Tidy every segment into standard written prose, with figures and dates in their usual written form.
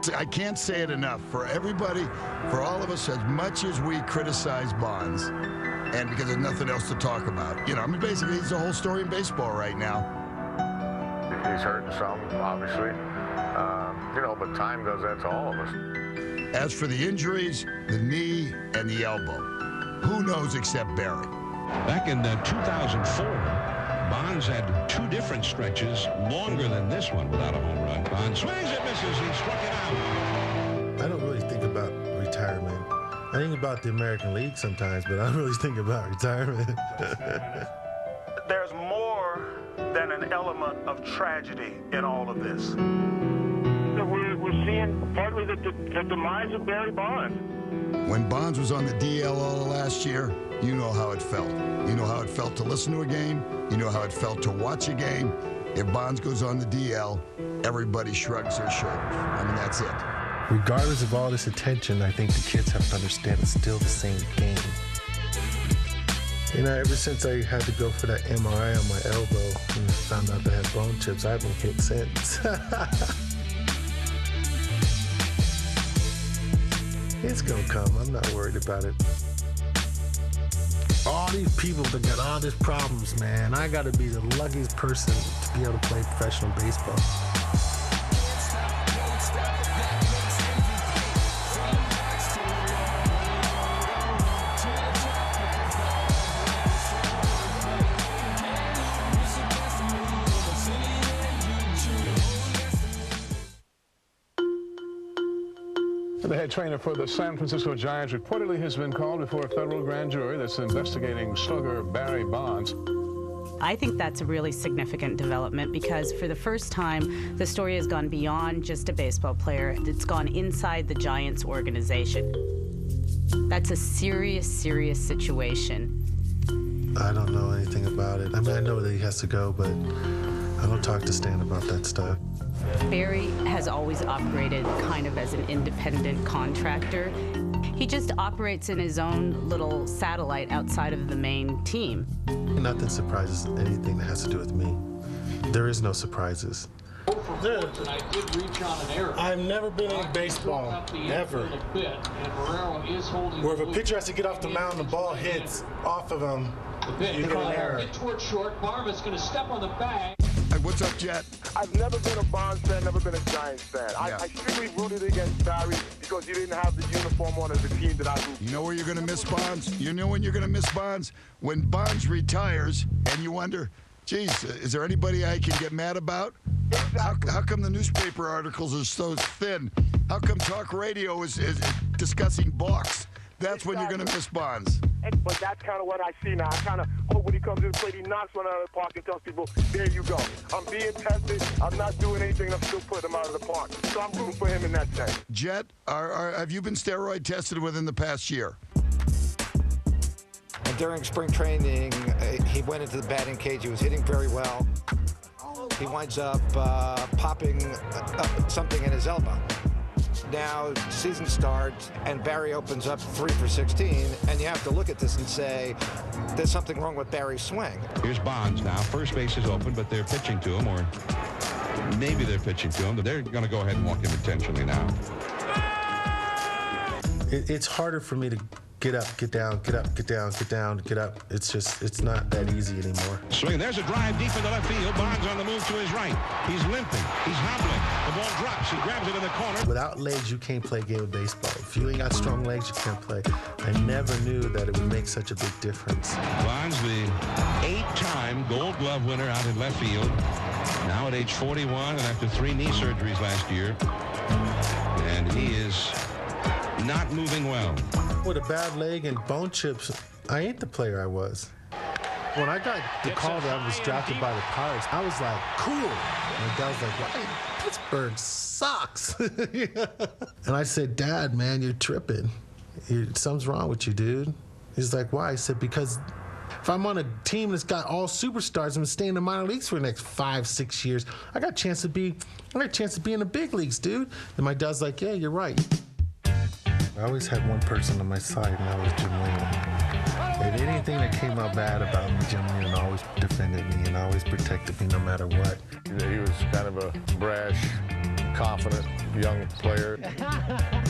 I can't say it enough. For everybody, for all of us, as much as we criticize Bonds, and because there's nothing else to talk about, basically, it's the whole story in baseball right now. He's hurting some, obviously. But time does that to all of us. As for the injuries, the knee and the elbow, who knows except Barry? Back in 2004, Bonds had two different stretches longer than this one without a home run. Bonds swings and misses. He struck it out. I don't really think about retirement. I think about the American League sometimes, but I don't really think about retirement. There's more than an element of tragedy in all of this. We're seeing partly the demise of Barry Bonds. When Bonds was on the DL all of last year, you know how it felt. You know how it felt to listen to a game. You know how it felt to watch a game. If Bonds goes on the DL, everybody shrugs their shoulders. That's it. Regardless of all this attention, I think the kids have to understand it's still the same game. Ever since I had to go for that MRI on my elbow and found out that I had bone chips, I haven't hit since. It's gonna come. I'm not worried about it. All these people that got all these problems, man. I gotta be the luckiest person to be able to play professional baseball. The head trainer for the San Francisco Giants reportedly has been called before a federal grand jury that's investigating slugger Barry Bonds. I think that's a really significant development because for the first time, the story has gone beyond just a baseball player. It's gone inside the Giants organization. That's a serious, serious situation. I don't know anything about it. I know that he has to go, but I don't talk to Stan about that stuff. Barry has always operated kind of as an independent contractor. He just operates in his own little satellite outside of the main team. Nothing surprises anything that has to do with me. There is no surprises. Dude, I did reach on an error. I've never been in baseball, ever. Where if a pitcher has to get off the mound and the ball hits off of him, you get an error. Hit towards short. Barma's going to step on the bag. Hey, what's up, Jet? I've never been a Bonds fan, never been a Giants fan. Yeah. I strictly rooted against Barry because you didn't have the uniform on as a team that I root. You know where you're going to miss Bonds? You know when you're going to miss Bonds? When Bonds retires and you wonder, geez, is there anybody I can get mad about? Exactly. How come the newspaper articles are so thin? How come talk radio is discussing balks? That's when you're going to miss Bonds. But that's kind of what I see now. I kind of hope when he comes to the plate, he knocks one out of the park and tells people, there you go. I'm being tested. I'm not doing anything. I'm still putting him out of the park. So I'm rooting for him in that sense. Jet, have you been steroid tested within the past year? And during spring training, he went into the batting cage. He was hitting very well. He winds up popping something in his elbow. Now, season starts, and Barry opens up 3 for 16, and you have to look at this and say, there's something wrong with Barry's swing. Here's Bonds now. First base is open, but they're pitching to him, or maybe they're pitching to him. But they're going to go ahead and walk him intentionally now. It's harder for me to get up, get down, get up, get down, get down, get up. It's not that easy anymore. Swing. There's a drive deep into left field. Bonds on the move to his right. He's limping. He's hobbling. The ball drops. He grabs it in the corner. Without legs, you can't play a game of baseball. If you ain't got strong legs, you can't play. I never knew that it would make such a big difference. Bonds, the 8-time Gold Glove winner out in left field. Now at age 41 and after 3 knee surgeries last year. And he is not moving well. With a bad leg and bone chips, I ain't the player I was. When I got the call that I was drafted by the Pirates, I was like, cool. And the guy was like, why? Pittsburgh sucks. And I said, Dad, man, you're tripping. Something's wrong with you, dude. He's like, why? I said, because if I'm on a team that's got all superstars, I'm gonna stay in the minor leagues for the next 5-6 years. I got a chance to be in the big leagues, dude. And my dad's like, yeah, you're right. I always had one person on my side, and that was Jim Leyland. If anything that came out bad about me, Jim Leyland always defended me and always protected me no matter what. He was kind of a brash, confident young player.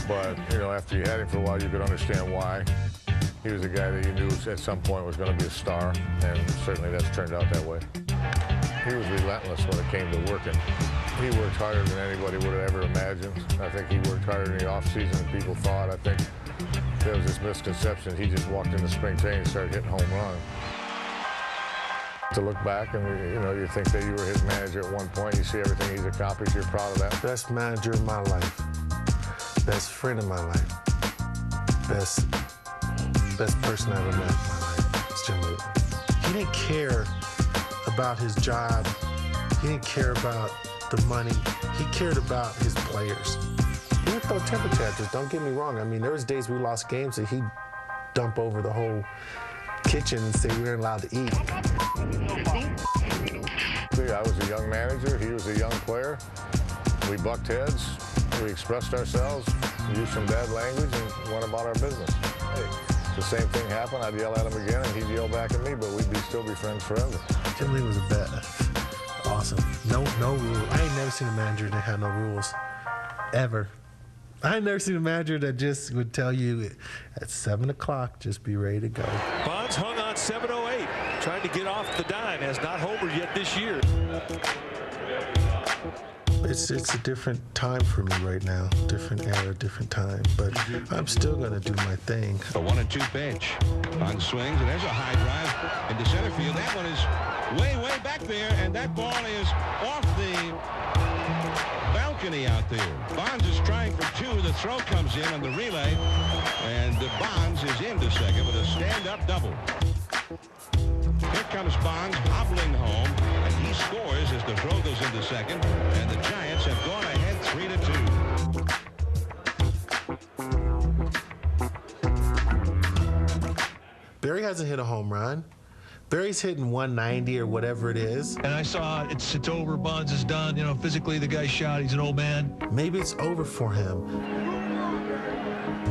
But, you know, after you had him for a while, you could understand why. He was a guy that you knew at some point was going to be a star, and certainly that's turned out that way. He was relentless when it came to working. He worked harder than anybody would have ever imagined. I think he worked harder in the offseason than people thought. I think there was this misconception. He just walked into spring training and started hitting home runs. To look back and, you know, you think that you were his manager at one point. You see everything he's accomplished. You're proud of that. Best manager of my life. Best friend of my life. Best person I ever met in my life. It's Jim Newton. He didn't care about his job. He didn't care about the money. He cared about his players. He would throw temper tantrums, don't get me wrong. I mean, there was days we lost games that he'd dump over the whole kitchen and say we weren't allowed to eat. I was a young manager. He was a young player. We bucked heads. We expressed ourselves, used some bad language, and went about our business. Hey, the same thing happened. I'd yell at him again, and he'd yell back at me, but we'd still be friends forever. Jim Lee was a bet. Awesome. No rules. I ain't never seen a manager that had no rules. Ever. I ain't never seen a manager that just would tell you at 7 o'clock, just be ready to go. Bonds hung on 7:08, trying to get off the dime, has not homered yet this year. It's a different time for me right now. Different era, different time. But I'm still going to do my thing. A 1-2 pitch. On swings, and there's a high drive into center field. That one is way, way back there, and that ball is off the balcony out there. Bonds is trying for two. The throw comes in on the relay, and Bonds is into second with a stand-up double. Here comes Bonds hobbling home, and he scores as the throw goes into second, and the Giants have gone ahead 3-2. Barry hasn't hit a home run. Barry's hitting 190 or whatever it is. And I saw it's over. Bonds is done. You know, physically the guy's shot. He's an old man. Maybe it's over for him.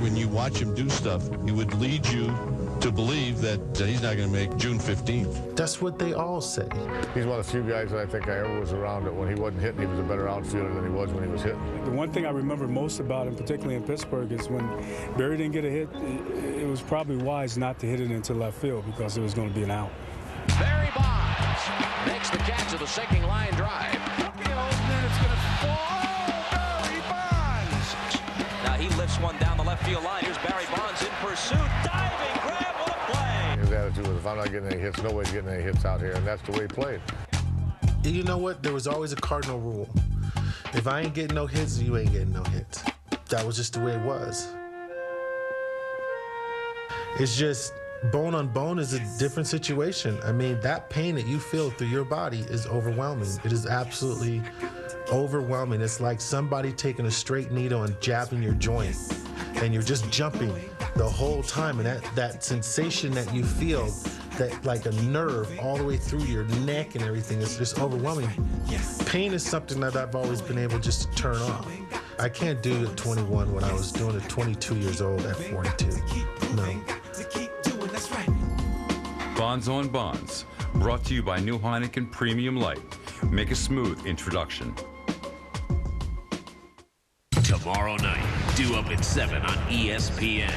When you watch him do stuff, it would lead you to believe that he's not going to make June 15th. That's what they all say. He's one of the few guys that I think I ever was around that when he wasn't hitting, he was a better outfielder than he was when he was hitting. The one thing I remember most about him, particularly in Pittsburgh, is when Barry didn't get a hit, it was probably wise not to hit it into left field because it was going to be an out. Barry Bonds makes the catch of the sinking line drive. It's going to fall. Barry Bonds! Now he lifts one down the left field line. Here's Barry Bonds in pursuit. Diving grab, what a play! His attitude was, if I'm not getting any hits, nobody's getting any hits out here, and that's the way he played. You know what? There was always a cardinal rule. If I ain't getting no hits, you ain't getting no hits. That was just the way it was. It's just bone on bone is a different situation. I mean, that pain that you feel through your body is overwhelming. It is absolutely overwhelming. It's like somebody taking a straight needle and jabbing your joint, and you're just jumping the whole time, and that sensation that you feel, that like a nerve all the way through your neck and everything, is just overwhelming. Pain is something that I've always been able just to turn off. I can't do it at 21 when I was doing it 22 years old at 42. No. Bonds on Bonds, brought to you by New Heineken Premium Light. Make a smooth introduction. Tomorrow night, due up at 7 on ESPN.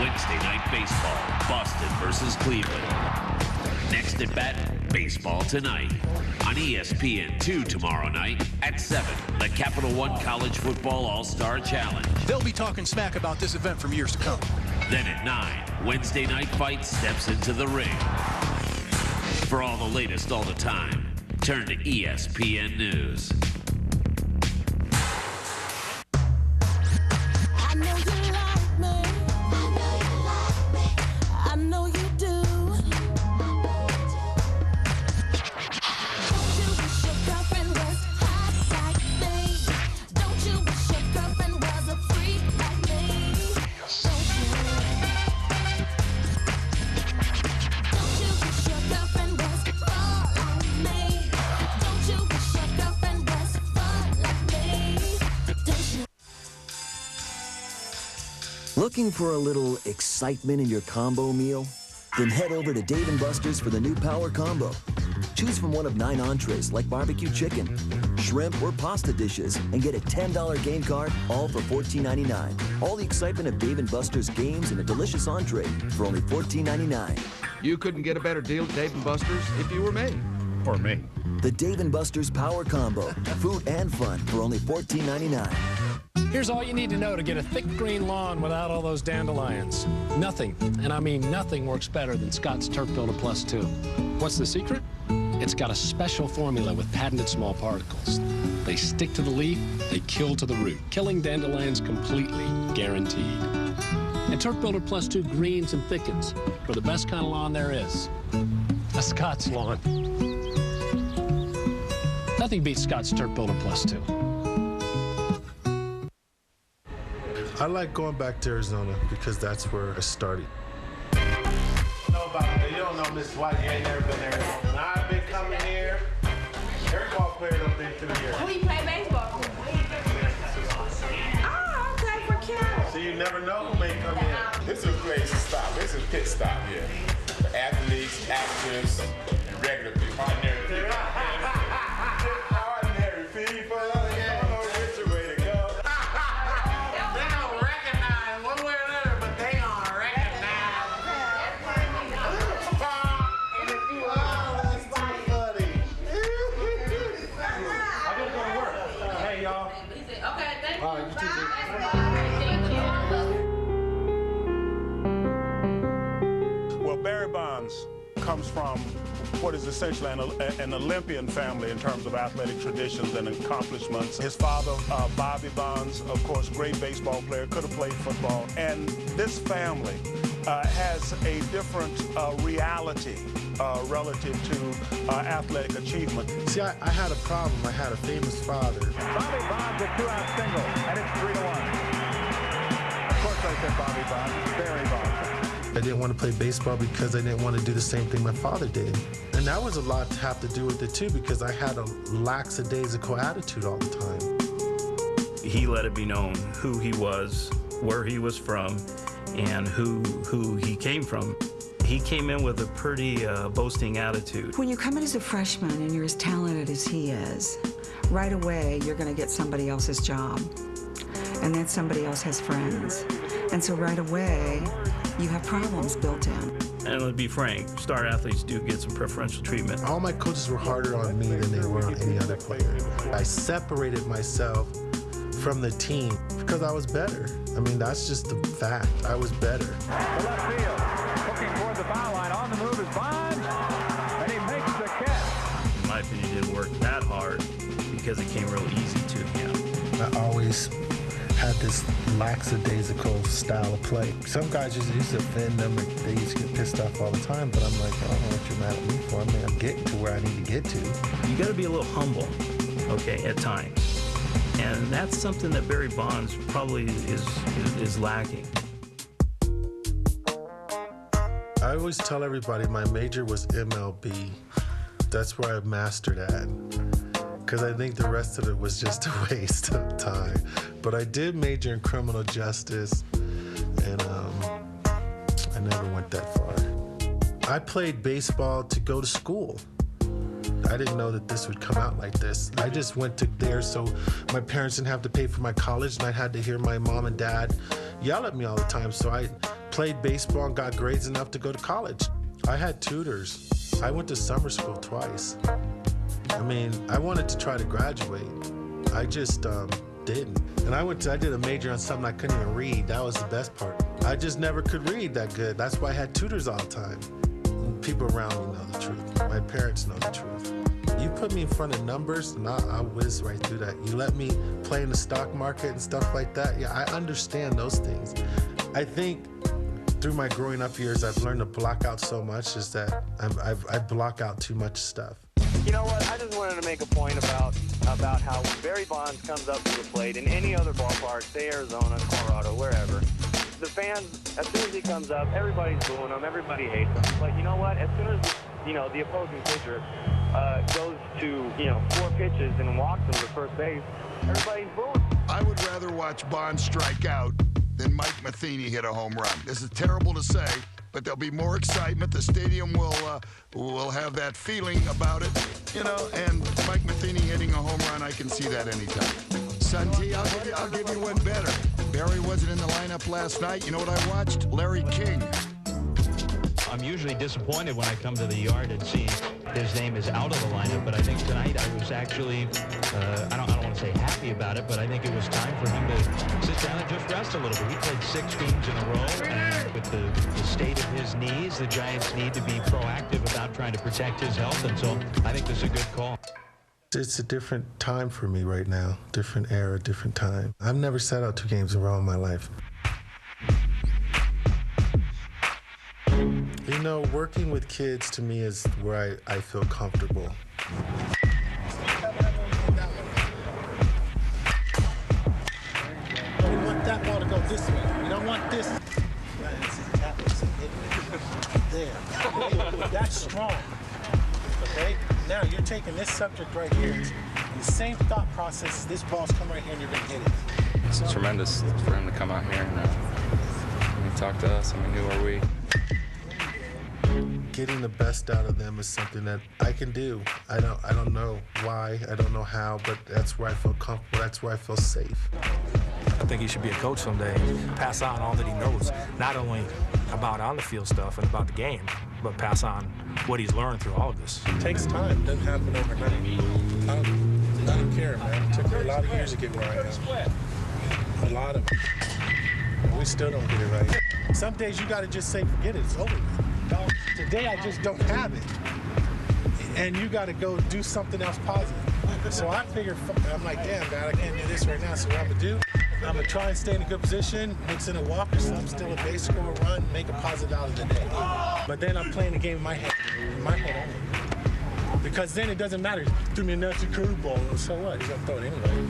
Wednesday Night Baseball, Boston versus Cleveland. Next at bat, Baseball Tonight. On ESPN2 tomorrow night at 7, the Capital One College Football All-Star Challenge. They'll be talking smack about this event for years to come. Then at 9, Wednesday Night Fight steps into the ring. For all the latest all the time, turn to ESPN News. I know you like me. I know you do. Don't you wish your girlfriend was hot like me? Don't you wish your girlfriend was a freak like me? Don't you? Don't you wish your girlfriend was raw like me? Don't you wish your girlfriend was fun like me? Don't you? Looking for a little excitement in your combo meal? Then head over to Dave & Buster's for the new Power Combo. Choose from one of 9 entrees like barbecue chicken, shrimp, or pasta dishes and get a $10 game card, all for $14.99. All the excitement of Dave & Buster's games and a delicious entree for only $14.99. You couldn't get a better deal at Dave & Buster's if you were me. Or me. The Dave & Buster's Power Combo. Food and fun for only $14.99. Here's all you need to know to get a thick green lawn without all those dandelions. Nothing, and I mean nothing, works better than Scott's Turf Builder Plus 2. What's the secret? It's got a special formula with patented small particles. They stick to the leaf, they kill to the root, killing dandelions completely, guaranteed. And Turf Builder Plus 2 greens and thickens for the best kind of lawn there is. A Scott's lawn. Nothing beats Scott's Turf Builder Plus 2. I like going back to Arizona because that's where I started. You don't know Miss White, you ain't never been there. I've been coming here. Every ball player done been through here. Who you play baseball for? Oh, okay, for Cal. So you never know who may come in. This is a place to stop. This is pit stop here. For athletes, actors, and regular people. Ordinary people. Ordinary people. Yeah, no richer way to go. They don't recognize one way or another, but they don't recognize. I gotta go to work. Hey, y'all. Okay, thank All right, you too. Well, Barry Bonds comes from what is essentially an Olympian family in terms of athletic traditions and accomplishments. His father, Bobby Bonds, of course, great baseball player, could have played football. And this family has a different reality relative to athletic achievement. See, I had a problem. I had a famous father. Bobby Bonds, a 2-out single, and it's 3-1. Of course I said Bobby Bonds, it's Barry Bonds. I didn't want to play baseball because I didn't want to do the same thing my father did. And that was a lot to have to do with it too, because I had a lackadaisical attitude all the time. He let it be known who he was, where he was from, and who he came from. He came in with a pretty boasting attitude. When you come in as a freshman and you're as talented as he is, right away you're going to get somebody else's job. And then somebody else has friends. And so right away, you have problems built in. And to be frank, star athletes do get some preferential treatment. All my coaches were harder on me than they were on any other player. I separated myself from the team because I was better. I mean, that's just the fact. I was better. The left field, looking toward the foul line. On the move is Bonds, and he makes the catch. In my opinion, he didn't work that hard because it came real easy to him. I always had this lackadaisical style of play. Some guys just used to offend them, and they used to get pissed off all the time, but I'm like, I don't know what you're mad at me for. I mean, I'm getting to where I need to get to. You got to be a little humble, okay, at times. And that's something that Barry Bonds probably is lacking. I always tell everybody my major was MLB. That's where I mastered at. Because I think the rest of it was just a waste of time. But I did major in criminal justice, and I never went that far. I played baseball to go to school. I didn't know that this would come out like this. I just went to there so my parents didn't have to pay for my college, and I had to hear my mom and dad yell at me all the time. So I played baseball and got grades enough to go to college. I had tutors. I went to summer school twice. I mean, I wanted to try to graduate. I just didn't. And I did a major on something I couldn't even read. That was the best part. I just never could read that good. That's why I had tutors all the time. And people around me know the truth. My parents know the truth. You put me in front of numbers, and I'll whiz right through that. You let me play in the stock market and stuff like that. Yeah, I understand those things. I think through my growing up years, I've learned to block out so much is that I block out too much stuff. You know what? I just wanted to make a point about how when Barry Bonds comes up to the plate in any other ballpark, say Arizona, Colorado, wherever, the fans, as soon as he comes up, everybody's booing him, everybody hates him. But you know what? As soon as the opposing pitcher goes to 4 pitches and walks him to first base, everybody's booing. I would rather watch Bonds strike out than Mike Matheny hit a home run. This is terrible to say, but there'll be more excitement. The stadium will have that feeling about it, you know. And Mike Matheny hitting a home run, I can see that anytime. Santi, I'll give you one better. Barry wasn't in the lineup last night. You know what I watched? Larry King. I'm usually disappointed when I come to the yard and see his name is out of the lineup, but I think tonight I was actually, I don't want to say happy about it, but I think it was time for him to sit down and just rest a little bit. He played 6 games in a row, and with the state of his knees, the Giants need to be proactive about trying to protect his health, and so I think this is a good call. It's a different time for me right now. Different era, different time. I've never sat out 2 games in a row in my life. You know, working with kids to me is where I feel comfortable. We want that ball to go this way. We don't want this. There. That's strong. Okay? Now you're taking this subject right here. The same thought process. This ball's come right here and you're going to hit it. It's tremendous for him to come out here and talk to us. I mean, who are we? Getting the best out of them is something that I can do. I don't know why, I don't know how, but that's where I feel comfortable, that's where I feel safe. I think he should be a coach someday, pass on all that he knows, not only about on-the-field stuff and about the game, but pass on what he's learned through all of this. It takes time. It doesn't happen overnight. I don't care, man. It took me a lot of years to get where I am. A lot of it. We still don't get it right. Some days you got to just say, forget it, it's over with. Today I just don't have it. And you got to go do something else positive. So I figured, I'm like, damn, God, I can't do this right now. So what I'm going to do, I'm going to try and stay in a good position, mix in a walk or something, still a base score, run, make a positive out of the day. But then I'm playing the game in my head only. Because then it doesn't matter. Threw me a nasty curveball, so what? He's going to throw it anyway.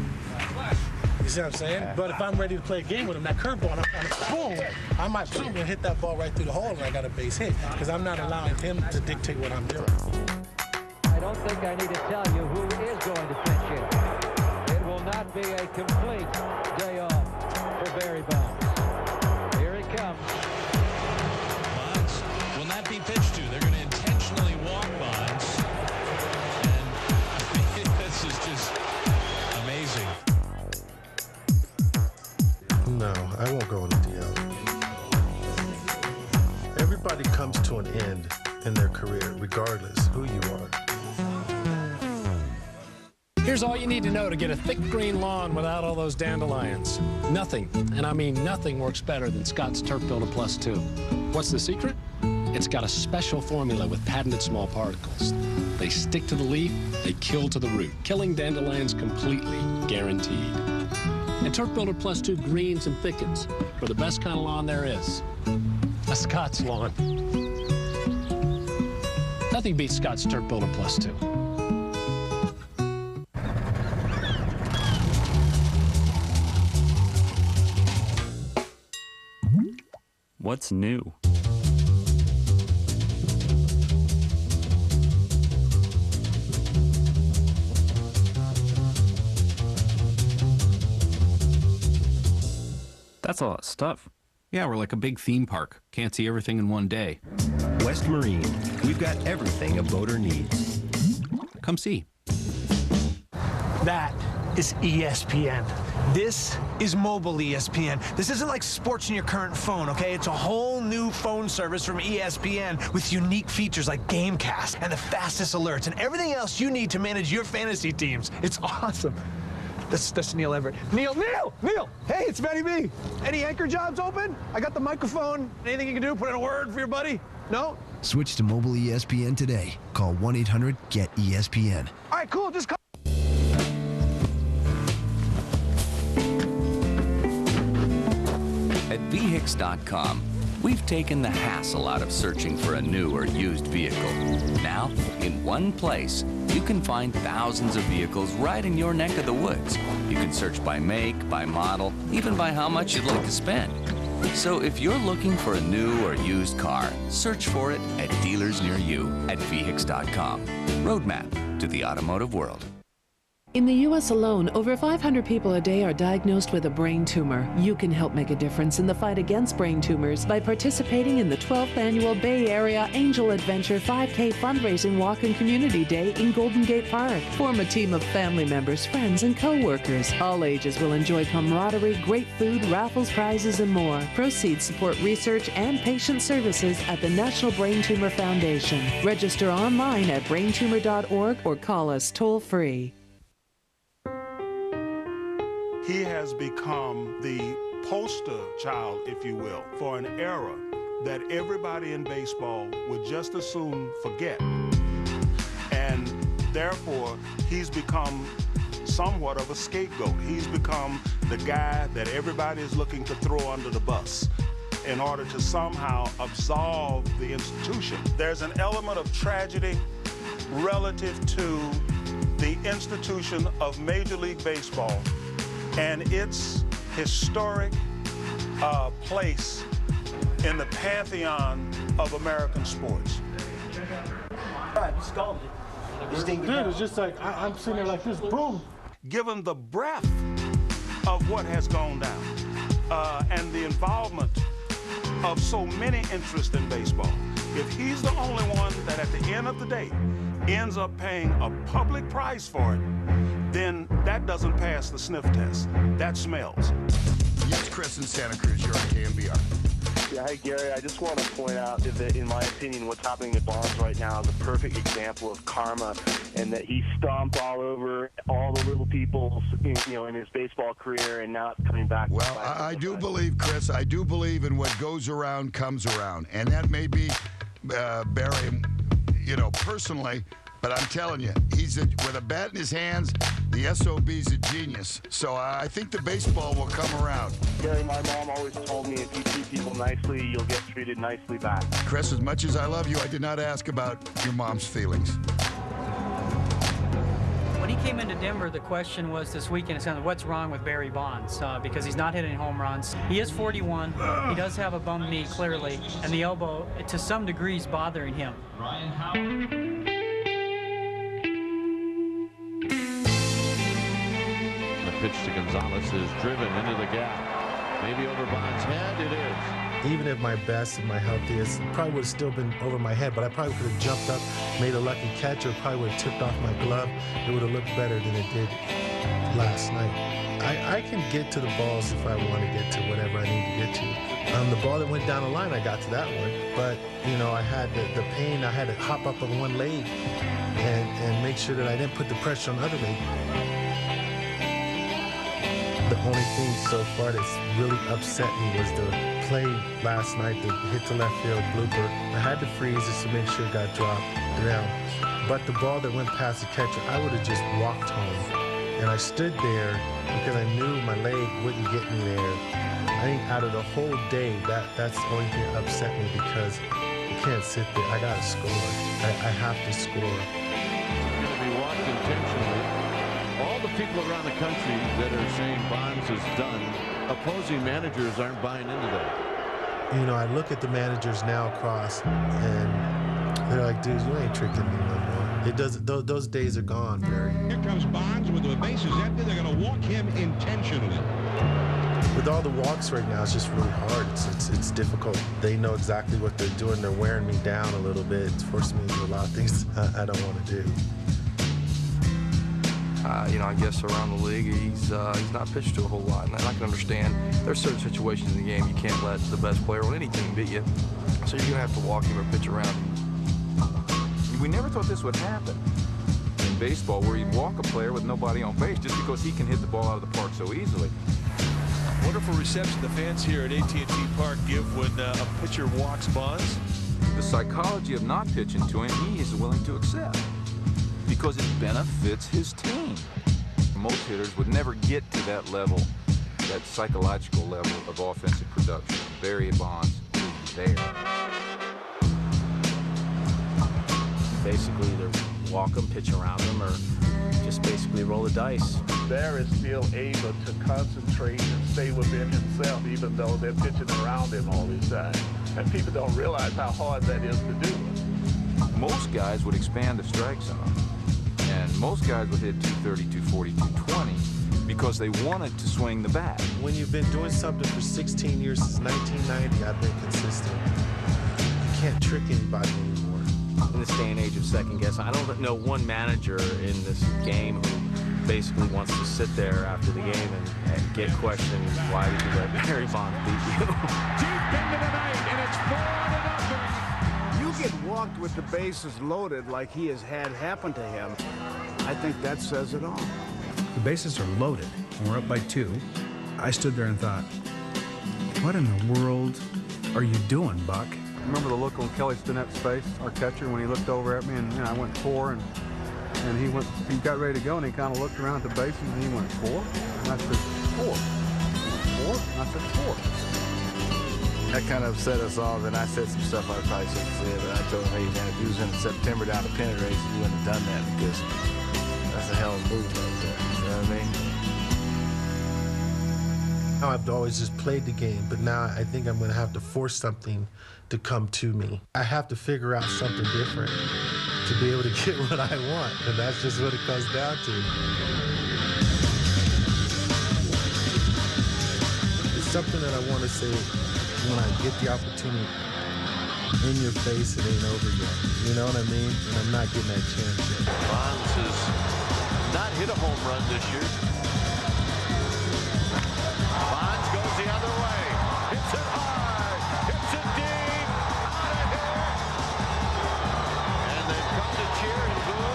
You see what I'm saying? But if I'm ready to play a game with him, that curveball, boom, I might boom and hit that ball right through the hole and I got a base hit because I'm not allowing him to dictate what I'm doing. I don't think I need to tell you who is going to pitch in. It will not be a complete day off for Barry Bonds. Here it comes. Bonds will not be pitched to. They're going to intentionally walk Bonds. And this is just amazing. No, I won't go on the DL. Everybody comes to an end in their career, regardless who you are. Here's all you need to know to get a thick green lawn without all those dandelions. Nothing, and I mean nothing, works better than Scott's Turf Builder Plus 2. What's the secret? It's got a special formula with patented small particles. They stick to the leaf, they kill to the root, killing dandelions completely, guaranteed. And Turf Builder Plus 2 greens and thickens for the best kind of lawn there is. A Scott's lawn. Nothing beats Scott's Turf Builder Plus 2. What's new? That's a lot of stuff. Yeah, we're like a big theme park. Can't see everything in one day. West Marine. We've got everything a boater needs. Come see. That is ESPN. This is mobile ESPN. This isn't like sports in your current phone, okay? It's a whole new phone service from ESPN with unique features like Gamecast and the fastest alerts and everything else you need to manage your fantasy teams. It's awesome. That's Neil Everett. Neil! Hey, it's Matty B. Any anchor jobs open? I got the microphone. Anything you can do? Put in a word for your buddy? No? Switch to mobile ESPN today. Call 1-800-GET-ESPN. All right, cool. Just call. At VHIX.com, we've taken the hassle out of searching for a new or used vehicle. Now, in one place, you can find thousands of vehicles right in your neck of the woods. You can search by make, by model, even by how much you'd like to spend. So if you're looking for a new or used car, search for it at dealers near you at VHIX.com. Roadmap to the automotive world. In the U.S. alone, over 500 people a day are diagnosed with a brain tumor. You can help make a difference in the fight against brain tumors by participating in the 12th annual Bay Area Angel Adventure 5K fundraising walk and community day in Golden Gate Park. Form a team of family members, friends, and co-workers. All ages will enjoy camaraderie, great food, raffles, prizes, and more. Proceeds support research and patient services at the National Brain Tumor Foundation. Register online at braintumor.org or call us toll-free. He has become the poster child, if you will, for an era that everybody in baseball would just as soon forget. And therefore, he's become somewhat of a scapegoat. He's become the guy that everybody is looking to throw under the bus in order to somehow absolve the institution. There's an element of tragedy relative to the institution of Major League Baseball and its historic place in the pantheon of American sports. All right, we called it. Dude, it's just like, I'm sitting there like this, boom. Given the breadth of what has gone down and the involvement of so many interests in baseball, if he's the only one that at the end of the day ends up paying a public price for it, then that doesn't pass the sniff test. That smells. Yes, Chris in Santa Cruz, you're on KMBR. Yeah, hey Gary, I just want to point out that in my opinion, what's happening at Bonds right now is a perfect example of karma, and that he stomped all over all the little people, in his baseball career, and now it's coming back. Well, I do believe, Chris, I do believe in what goes around comes around, and that may be Barry, personally. But I'm telling you, with a bat in his hands, the SOB's a genius. So I think the baseball will come around. Gary, my mom always told me if you treat people nicely, you'll get treated nicely back. Chris, as much as I love you, I did not ask about your mom's feelings. When he came into Denver, the question was this weekend, what's wrong with Barry Bonds? Because he's not hitting home runs. He is 41. He does have a bum knee, clearly, and the elbow, to some degree, is bothering him. Ryan Howard. Pitch to Gonzalez is driven into the gap. Maybe over Bond's head, it is. Even at my best and my healthiest, it probably would have still been over my head, but I probably could have jumped up, made a lucky catch, or probably would have tipped off my glove. It would have looked better than it did last night. I can get to the balls if I want to get to whatever I need to get to. The ball that went down the line, I got to that one, but I had the pain. I had to hop up on one leg and make sure that I didn't put the pressure on the other leg. The only thing so far that's really upset me was the play last night, the hit to left field blooper. I had to freeze just to make sure it got dropped down. But the ball that went past the catcher, I would have just walked home. And I stood there because I knew my leg wouldn't get me there. I think out of the whole day, that's the only thing that upset me, because you can't sit there. I got to score. I have to score. Going to be watched intentionally. All the people around the country that are saying Bonds is done, opposing managers aren't buying into that. I look at the managers now across, and they're like, dude, you ain't tricking me no more. It doesn't. Those days are gone, Barry. Here comes Bonds with the bases empty. They're going to walk him intentionally. With all the walks right now, it's just really hard. It's difficult. They know exactly what they're doing. They're wearing me down a little bit. It's forcing me to do a lot of things I don't want to do. I guess around the league, he's not pitched to a whole lot. And I can understand there's certain situations in the game you can't let the best player on any team beat you. So you're going to have to walk him or pitch around him. We never thought this would happen in baseball, where you walk a player with nobody on base just because he can hit the ball out of the park so easily. Wonderful reception the fans here at AT&T Park give when a pitcher walks Bonds. The psychology of not pitching to him, he is willing to accept, because it benefits his team. Most hitters would never get to that level, that psychological level of offensive production. Barry Bonds is there. Basically, either walk them, pitch around them, or just basically roll the dice. Barry is still able to concentrate and stay within himself, even though they're pitching around him all the time. And people don't realize how hard that is to do. Most guys would expand the strike zone, and And most guys would hit 230, 240, 220 because they wanted to swing the bat. When you've been doing something for 16 years, since 1990, I've been consistent. You can't trick anybody anymore. In this day and age of second guess, I don't know one manager in this game who basically wants to sit there after the game and get questioned, why did you let Barry Bonds beat you? Deep into the night, and it's 4-0. You get walked with the bases loaded like he has had happen to him. I think that says it all. The bases are loaded, and we're up by 2. I stood there and thought, what in the world are you doing, Buck? Remember the look on Kelly Stinnett's face, our catcher, when he looked over at me, and I went 4, and he got ready to go, and he kind of looked around at the bases, and he went 4, and I said 4, 4, and I said 4. That kind of upset us all. Then I said some stuff I probably shouldn't have said, but I told him, hey man, if you was in September down the pennant race, you wouldn't have done that because that's a hell of a move right there. You know what I mean? Now I've always just played the game, but now I think I'm going to have to force something to come to me. I have to figure out something different to be able to get what I want, and that's just what it comes down to. It's something that I want to say when I get the opportunity. In your face, it ain't over yet. You know what I mean? And I'm not getting that chance yet. Bonds has not hit a home run this year. Bonds goes the other way. Hits it hard. Hits it deep. Out of here. And they come to cheer and boo.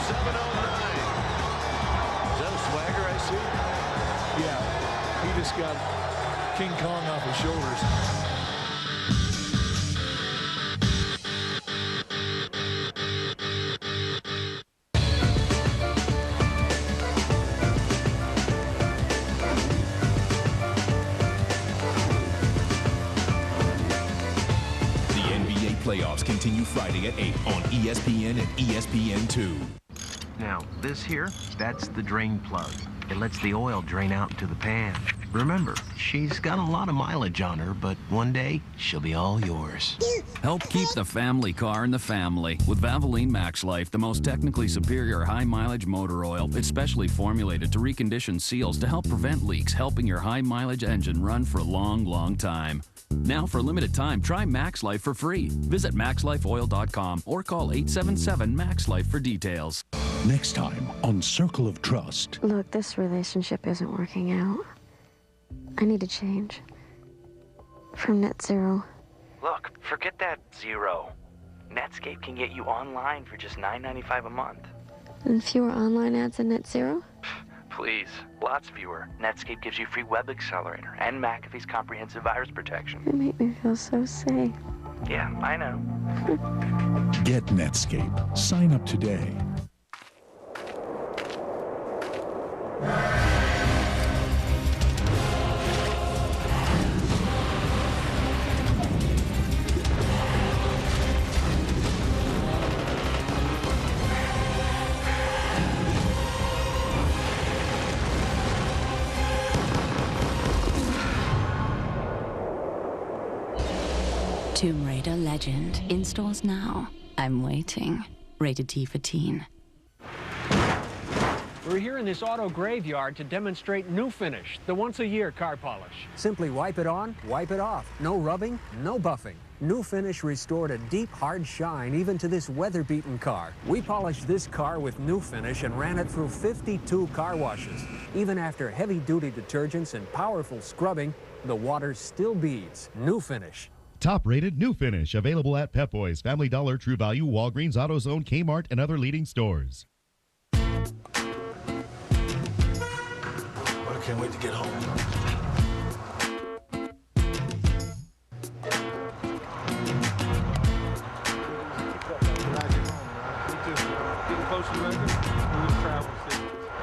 7:09. Is that a swagger I see? Yeah. He just got King Kong off his shoulders. Playoffs continue Friday at 8 on ESPN and ESPN2. Now, this here, that's the drain plug. It lets the oil drain out into the pan. Remember, she's got a lot of mileage on her, but one day, she'll be all yours. Help keep the family car in the family with Valvoline Max Life, the most technically superior high-mileage motor oil. It's specially formulated to recondition seals to help prevent leaks, helping your high-mileage engine run for a long, long time. Now, for a limited time, try Max Life for free. Visit MaxLifeOil.com or call 877-MAX-LIFE for details. Next time on Circle of Trust. Look, this relationship isn't working out. I need to change. From net zero. Look, forget that zero. Netscape can get you online for just $9.95 a month. And fewer online ads than net zero? Please, lots fewer. Netscape gives you free web accelerator and McAfee's comprehensive virus protection. You make me feel so safe. Yeah, I know. Get Netscape. Sign up today. Tomb Raider Legend. In stores now. I'm waiting. Rated T for teen. We're here in this auto graveyard to demonstrate New Finish, the once-a-year car polish. Simply wipe it on, wipe it off. No rubbing, no buffing. New Finish restored a deep, hard shine even to this weather-beaten car. We polished this car with New Finish and ran it through 52 car washes. Even after heavy-duty detergents and powerful scrubbing, the water still beads. New Finish. Top-rated New Finish, available at Pep Boys, Family Dollar, True Value, Walgreens, AutoZone, Kmart, and other leading stores. I can't wait to get home.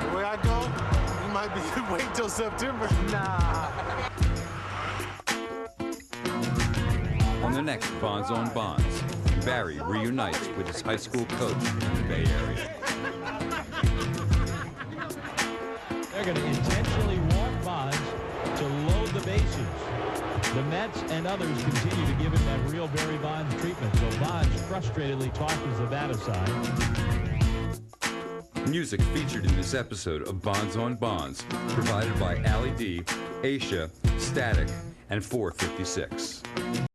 The way I go, you might be wait till September. Nah. On the next Bonds on Bonds, Barry reunites with his high school coach in the Bay Area. They're going to intentionally walk Bonds to load the bases. The Mets and others continue to give him that real Barry Bonds treatment, so Bonds frustratedly tosses the bat aside. Music featured in this episode of Bonds on Bonds, provided by Ali D, Aisha, Static, and 456.